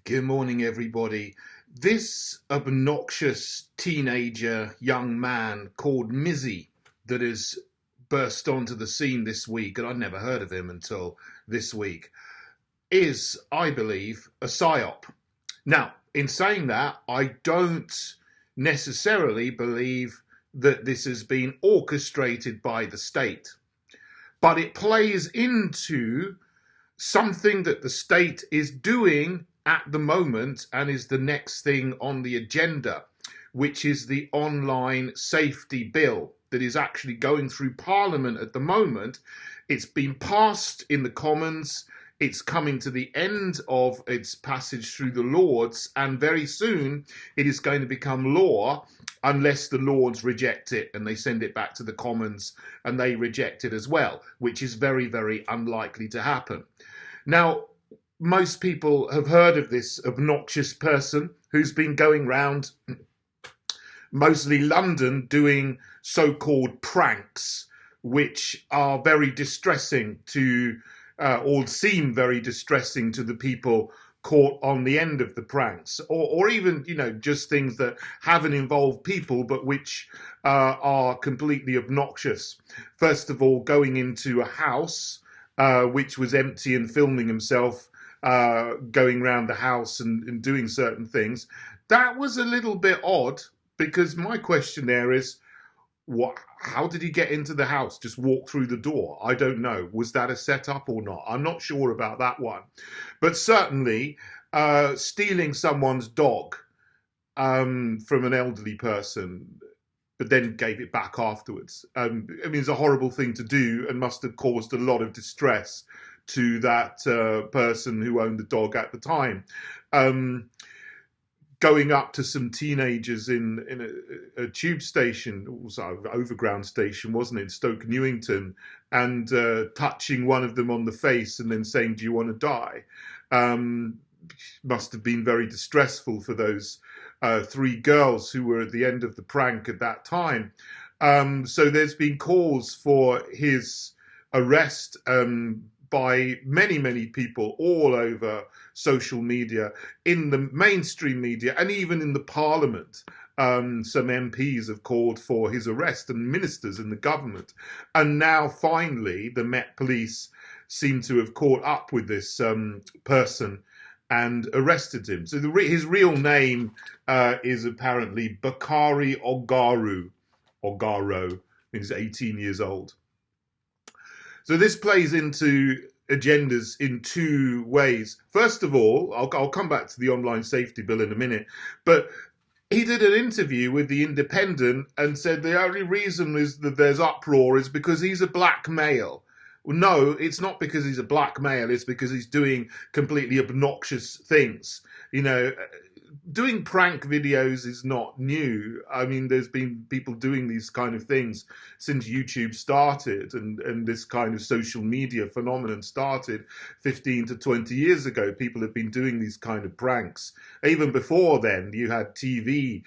Good morning, everybody. This obnoxious teenager young man called Mizzy that has burst onto the scene this week, and I'd never heard of him until this week, is, I believe, a Psy-Op. Now, in saying that, I don't necessarily believe that this has been orchestrated by the state, but it plays into something that the state is doing at the moment and is the next thing on the agenda, which is the online safety bill that is actually going through Parliament at the moment. It's been passed in the Commons. It's coming to the end of its passage through the Lords, and very soon it is going to become law unless the Lords reject it and they send it back to the Commons and they reject it as well, which is very, very unlikely to happen. Now, most people have heard of this obnoxious person who's been going round mostly London doing so-called pranks, which are very distressing to, or seem very distressing to the people caught on the end of the pranks, or even, just things that haven't involved people, but which are completely obnoxious. First of all, going into a house which was empty and filming himself going around the house and doing certain things. That was a little bit odd, because my question there is, how did he get into the house? Just walk through the door? I don't know. Was that a setup or not? I'm not sure about that one. But certainly stealing someone's dog from an elderly person, but then gave it back afterwards. It's a horrible thing to do and must have caused a lot of distress to that person who owned the dog at the time. Going up to some teenagers in a tube station, also overground station, wasn't it, Stoke Newington, and touching one of them on the face and then saying, "Do you want to die?" Must have been very distressful for those three girls who were at the end of the prank at that time. So there's been calls for his arrest by many, many people all over social media, in the mainstream media, and even in the Parliament. Some MPs have called for his arrest, and ministers in the government. And now, finally, the Met Police seem to have caught up with this person and arrested him. So his real name is apparently Bakari Ogaro. He's 18 years old. So this plays into agendas in two ways. First of all, I'll come back to the online safety bill in a minute, but he did an interview with The Independent and said the only reason is that there's uproar is because he's a black male. No, it's not because he's a black male, it's because he's doing completely obnoxious things. Doing prank videos is not new. There's been people doing these kind of things since YouTube started and this kind of social media phenomenon started 15 to 20 years ago. People have been doing these kind of pranks. Even before then, you had TV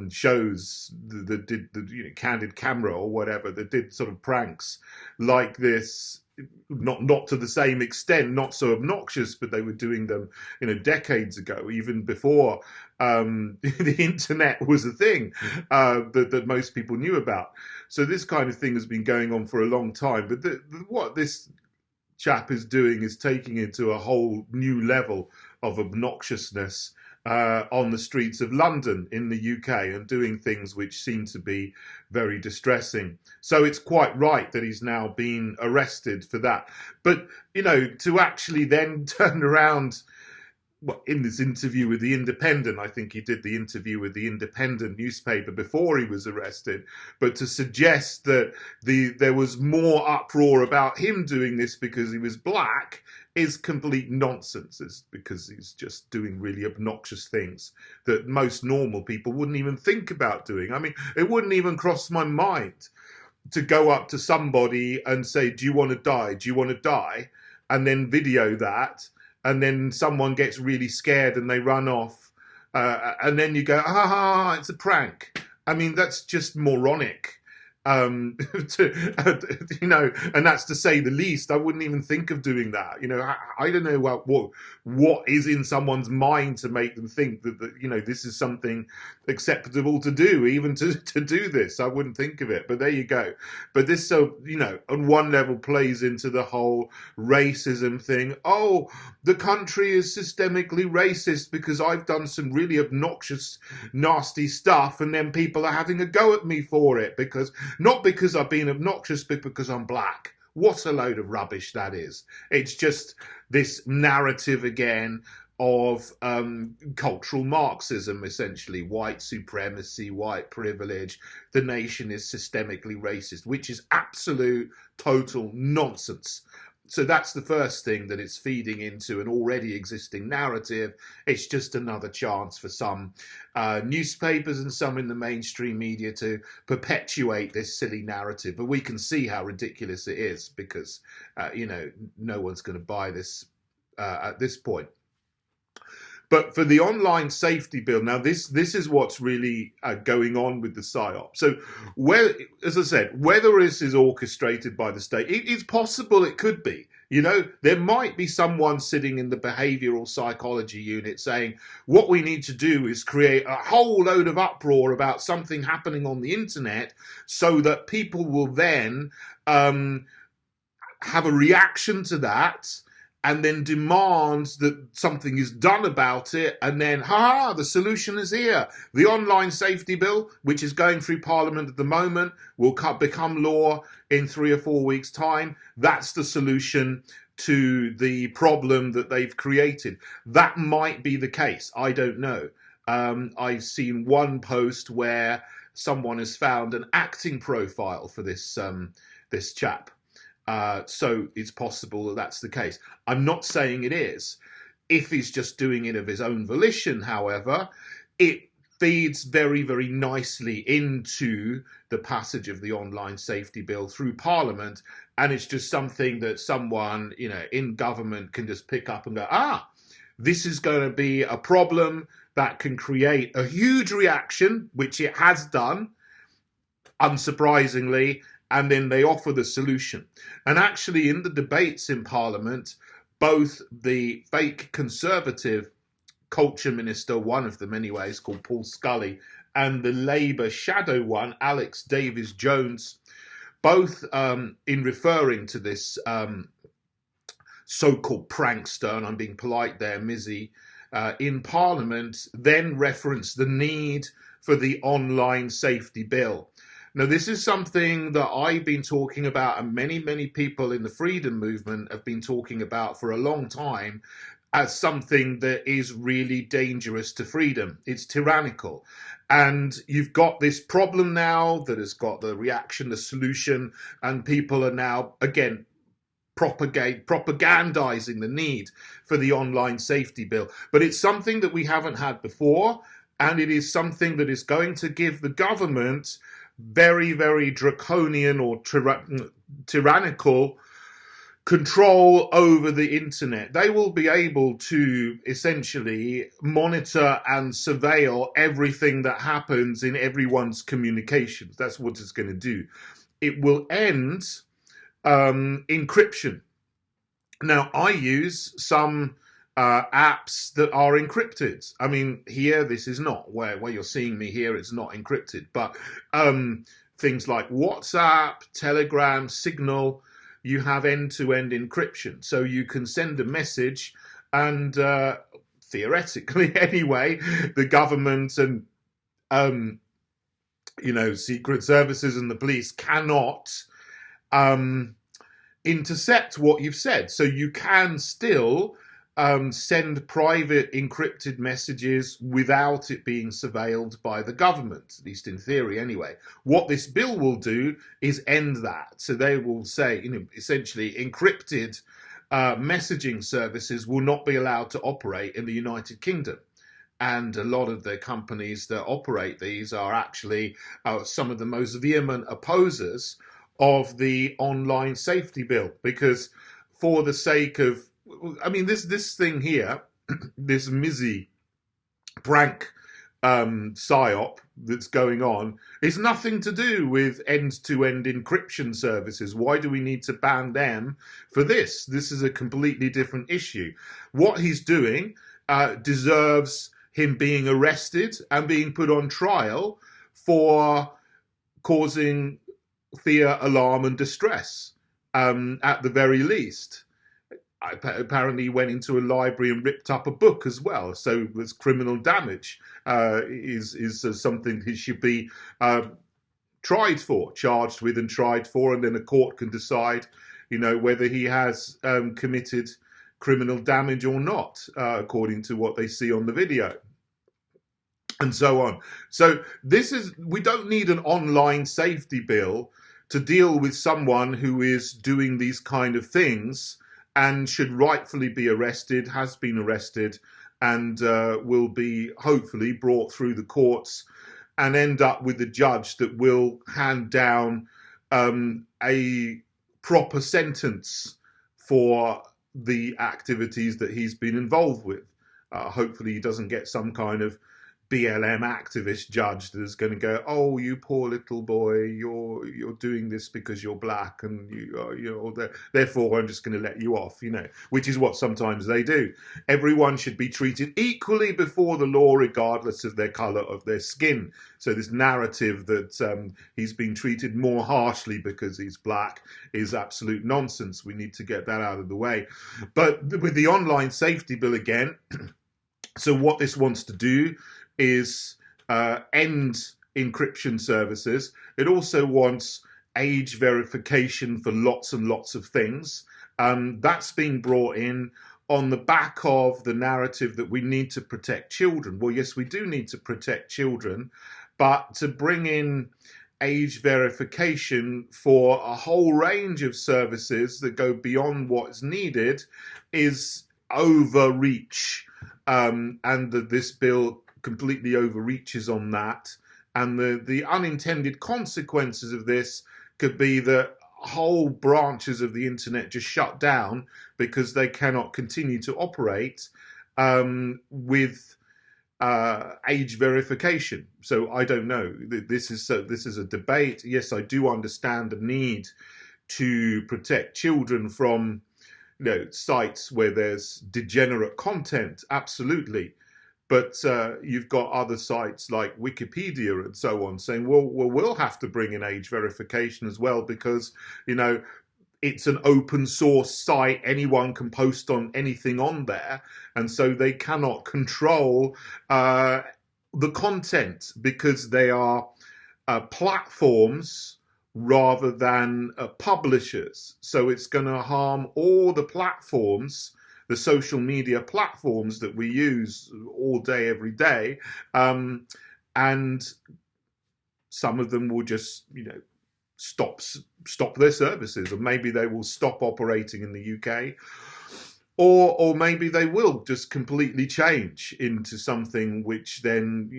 shows that did the Candid Camera or whatever, that did sort of pranks like this. Not to the same extent, not so obnoxious, but they were doing them, decades ago, even before the internet was a thing that most people knew about. So this kind of thing has been going on for a long time. But what this chap is doing is taking it to a whole new level of obnoxiousness on the streets of London in the UK, and doing things which seem to be very distressing. So it's quite right that he's now been arrested for that. But, to actually then turn around, in this interview with The Independent, I think he did the interview with The Independent newspaper before he was arrested, but to suggest that there was more uproar about him doing this because he was black is complete nonsense. It's because he's just doing really obnoxious things that most normal people wouldn't even think about doing. It wouldn't even cross my mind to go up to somebody and say, "Do you want to die? Do you want to die?" And then video that, and then someone gets really scared and they run off, and then you go, it's a prank. That's just moronic. and that's to say the least. I wouldn't even think of doing that. I don't know what is in someone's mind to make them think that this is something acceptable to do, even to do this. I wouldn't think of it, but there you go. But this, on one level plays into the whole racism thing. Oh, the country is systemically racist because I've done some really obnoxious, nasty stuff, and then people are having a go at me for it, not because I've been obnoxious, but because I'm black. What a load of rubbish that is. It's just this narrative again of cultural Marxism, essentially, white supremacy, white privilege. The nation is systemically racist, which is absolute, total nonsense. So that's the first thing, that it's feeding into an already existing narrative. It's just another chance for some newspapers and some in the mainstream media to perpetuate this silly narrative. But we can see how ridiculous it is because, no one's going to buy this at this point. But for the online safety bill, now this is what's really going on with the Psy-Op. So, as I said, whether this is orchestrated by the state, it's possible it could be. There might be someone sitting in the behavioral psychology unit saying, what we need to do is create a whole load of uproar about something happening on the internet so that people will then have a reaction to that, and then demands that something is done about it, and then, the solution is here. The online safety bill, which is going through Parliament at the moment, will become law in 3 or 4 weeks' time. That's the solution to the problem that they've created. That might be the case. I don't know. I've seen one post where someone has found an acting profile for this chap. So it's possible that that's the case. I'm not saying it is. If he's just doing it of his own volition, however, it feeds very, very nicely into the passage of the online safety bill through Parliament. And it's just something that someone, in government can just pick up and go, this is going to be a problem that can create a huge reaction, which it has done, unsurprisingly, and then they offer the solution. And actually, in the debates in Parliament, both the fake Conservative culture minister, one of them anyway, is called Paul Scully, and the Labour shadow one, Alex Davies-Jones, both in referring to this so-called prankster, and I'm being polite there, Mizzy, in Parliament, then referenced the need for the online safety bill. Now, this is something that I've been talking about, and many, many people in the freedom movement have been talking about for a long time, as something that is really dangerous to freedom. It's tyrannical. And you've got this problem now that has got the reaction, the solution, and people are now, again, propagandizing the need for the online safety bill. But it's something that we haven't had before, and it is something that is going to give the government very, very draconian or tyrannical control over the internet. They will be able to essentially monitor and surveil everything that happens in everyone's communications. That's what it's going to do. It will end encryption. Now, I use some apps that are encrypted. I mean, here, this is not. Where you're seeing me here, it's not encrypted. But things like WhatsApp, Telegram, Signal, you have end-to-end encryption. So you can send a message and theoretically anyway, the government and, secret services and the police cannot intercept what you've said. So you can still send private encrypted messages without it being surveilled by the government, at least in theory anyway. What this bill will do is end that. So they will say, essentially encrypted messaging services will not be allowed to operate in the United Kingdom. And a lot of the companies that operate these are actually some of the most vehement opposers of the online safety bill, because for the sake of, this thing here, this Mizzy prank Psy-Op that's going on is nothing to do with end-to-end encryption services. Why do we need to ban them for this? This is a completely different issue. What he's doing deserves him being arrested and being put on trial for causing fear, alarm, and distress, at the very least. Apparently he went into a library and ripped up a book as well. So there's criminal damage is something he should be charged with and tried for, and then a court can decide, whether he has committed criminal damage or not, according to what they see on the video, and so on. So we don't need an online safety bill to deal with someone who is doing these kind of things and should rightfully be arrested, has been arrested, and will be hopefully brought through the courts and end up with a judge that will hand down a proper sentence for the activities that he's been involved with. Hopefully he doesn't get some kind of BLM activist judge that is going to go, oh, you poor little boy, you're doing this because you're black, and therefore I'm just going to let you off, which is what sometimes they do. Everyone should be treated equally before the law, regardless of their color of their skin. So this narrative that he's been treated more harshly because he's black is absolute nonsense. We need to get that out of the way. But with the online safety bill again, so what this wants to do is end encryption services. It also wants age verification for lots and lots of things. That's being brought in on the back of the narrative that we need to protect children. Well, yes, we do need to protect children, but to bring in age verification for a whole range of services that go beyond what's needed is overreach. And this bill completely overreaches on that, and the unintended consequences of this could be that whole branches of the internet just shut down because they cannot continue to operate with age verification. So I don't know. This is a debate. Yes, I do understand the need to protect children from sites where there's degenerate content, absolutely. But you've got other sites like Wikipedia and so on saying, well, we'll have to bring in age verification as well because, it's an open source site. Anyone can post on anything on there. And so they cannot control the content because they are platforms rather than publishers. So it's going to harm all the platforms, the social media platforms that we use all day, every day. And some of them will just, stop their services, or maybe they will stop operating in the UK, or maybe they will just completely change into something which then,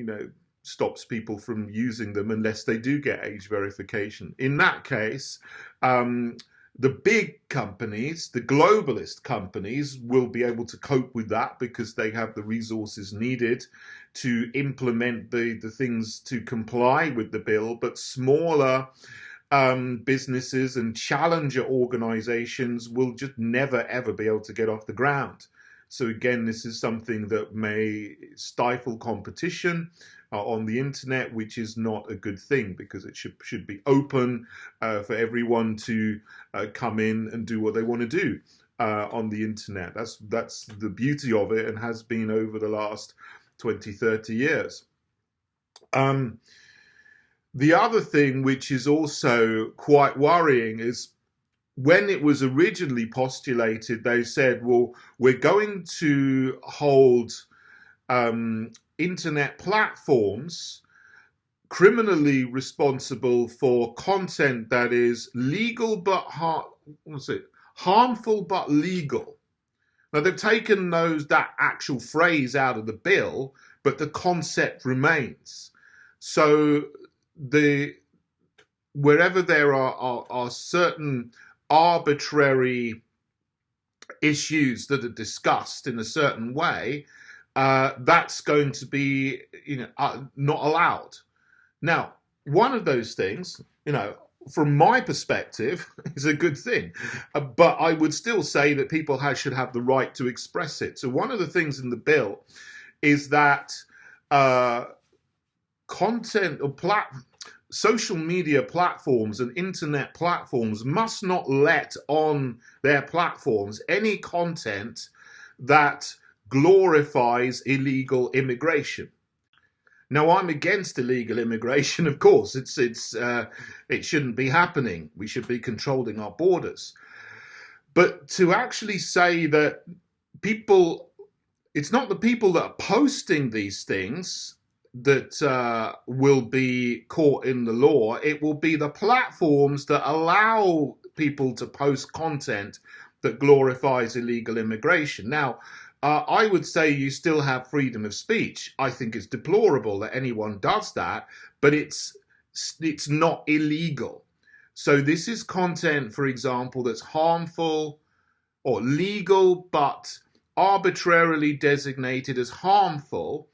stops people from using them unless they do get age verification. In that case, the big companies, the globalist companies, will be able to cope with that because they have the resources needed to implement the things to comply with the bill. But smaller businesses and challenger organizations will just never, ever be able to get off the ground. So again, this is something that may stifle competition on the internet, which is not a good thing because it should be open for everyone to come in and do what they want to do on the internet. That's the beauty of it, and has been over the last 20, 30 years. The other thing which is also quite worrying is when it was originally postulated, they said, well, we're going to hold internet platforms criminally responsible for content that is legal but harmful but legal. Now they've taken that actual phrase out of the bill, but the concept remains. So wherever there are certain arbitrary issues that are discussed in a certain way, that's going to be, not allowed. Now, one of those things, from my perspective, is a good thing. But I would still say that people should have the right to express it. So one of the things in the bill is that content or social media platforms and internet platforms must not let on their platforms any content that glorifies illegal immigration. Now, I'm against illegal immigration, of course. It shouldn't be happening. We should be controlling our borders. But to actually say that it's not the people that are posting these things that will be caught in the law. It will be the platforms that allow people to post content that glorifies illegal immigration. Now, I would say you still have freedom of speech. I think it's deplorable that anyone does that, but it's not illegal. So this is content, for example, that's harmful or legal, but arbitrarily designated as harmful.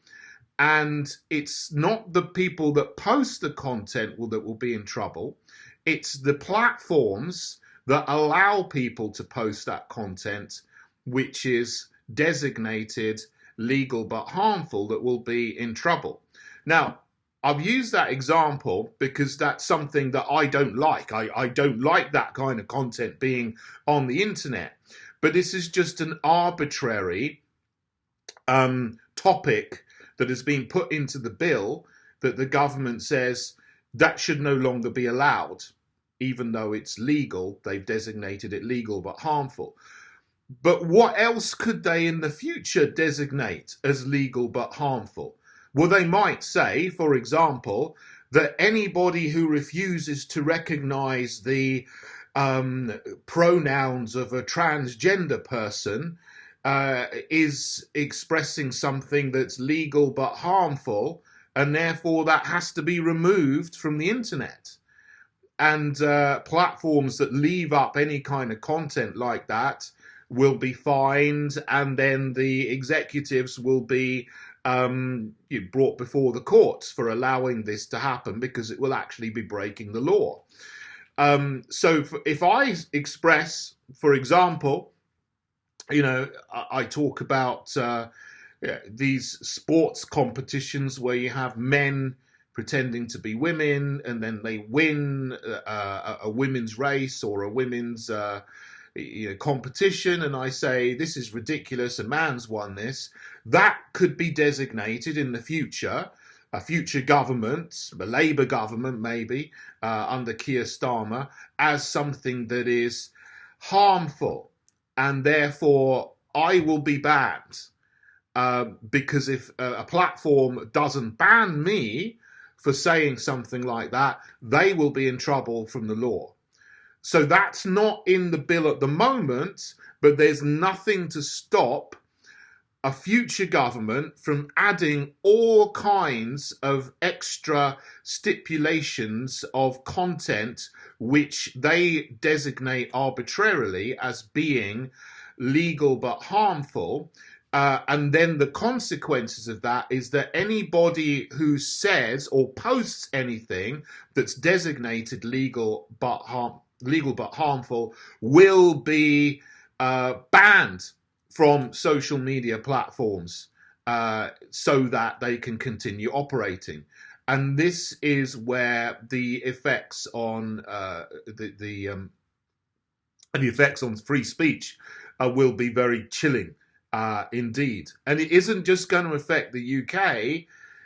And it's not the people that post the content that will be in trouble. It's the platforms that allow people to post that content, which is designated legal but harmful, that will be in trouble. Now, I've used that example because that's something that I don't like. I don't like that kind of content being on the internet. But this is just an arbitrary topic that has been put into the bill that the government says that should no longer be allowed, even though it's legal. They've designated it legal but harmful. But what else could they in the future designate as legal but harmful? Well, they might say, for example, that anybody who refuses to recognize the pronouns of a transgender person is expressing something that's legal but harmful, and therefore that has to be removed from the internet. And platforms that leave up any kind of content like that will be fined, and then the executives will be brought before the courts for allowing this to happen, because it will actually be breaking the law. So if I express, for example, I talk about these sports competitions where you have men pretending to be women, and then they win a women's race or a women's competition, and I say this is ridiculous, a man's won this. That could be designated in the future, a future government, a Labour government maybe, under Keir Starmer, as something that is harmful, and therefore I will be banned. Because if a platform doesn't ban me for saying something like that, they will be in trouble from the law. So that's not in the bill at the moment, but there's nothing to stop a future government from adding all kinds of extra stipulations of content which they designate arbitrarily as being legal but harmful. And then the consequences of that is that anybody who says or posts anything that's designated legal but harmful will be banned from social media platforms so that they can continue operating. And this is where the effects on the effects on free speech will be very chilling. Indeed. And it isn't just going to affect the UK,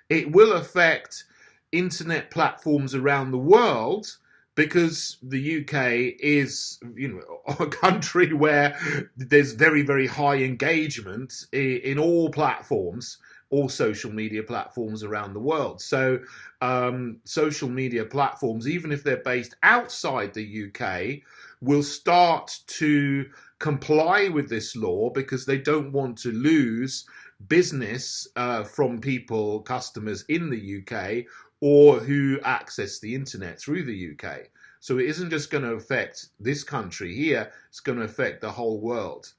it will affect internet platforms around the world, because the UK is, a country where there's very, very high engagement in all platforms, all social media platforms around the world. So social media platforms, even if they're based outside the UK, will start to comply with this law because they don't want to lose business from people, customers in the UK, or who access the internet through the UK. So it isn't just going to affect this country here, it's going to affect the whole world.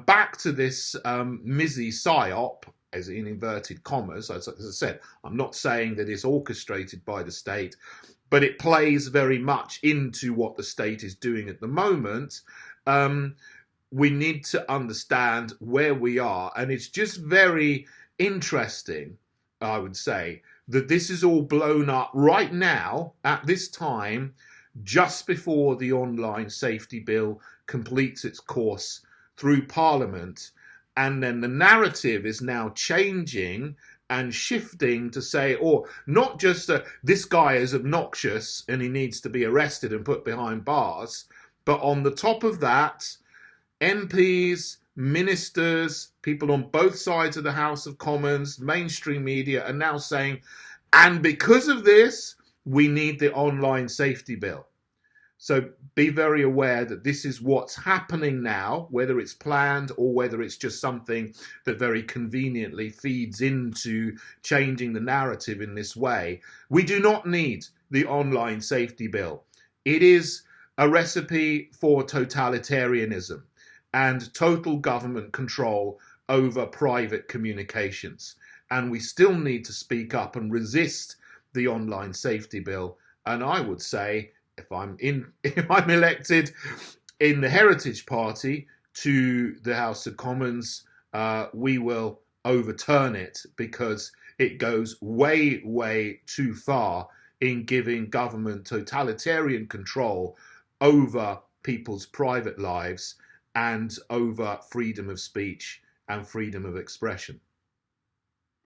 Back to this Mizzy Psy-Op, as in inverted commas, as I said, I'm not saying that it's orchestrated by the state, but it plays very much into what the state is doing at the moment. We need to understand where we are, and it's just very interesting, I would say, that this is all blown up right now at this time, just before the online safety bill completes its course through Parliament. And then the narrative is now changing and shifting to say, or not just this guy is obnoxious and he needs to be arrested and put behind bars, but on the top of that, MPs, ministers, people on both sides of the House of Commons, mainstream media are now saying, and because of this, we need the online safety bill. So be very aware that this is what's happening now, whether it's planned or whether it's just something that very conveniently feeds into changing the narrative in this way. We do not need the online safety bill. It is a recipe for totalitarianism and total government control over private communications. And we still need to speak up and resist the online safety bill. And I would say, if I'm elected in the Heritage Party to the House of Commons, we will overturn it because it goes way, way too far in giving government totalitarian control over people's private lives and over freedom of speech and freedom of expression.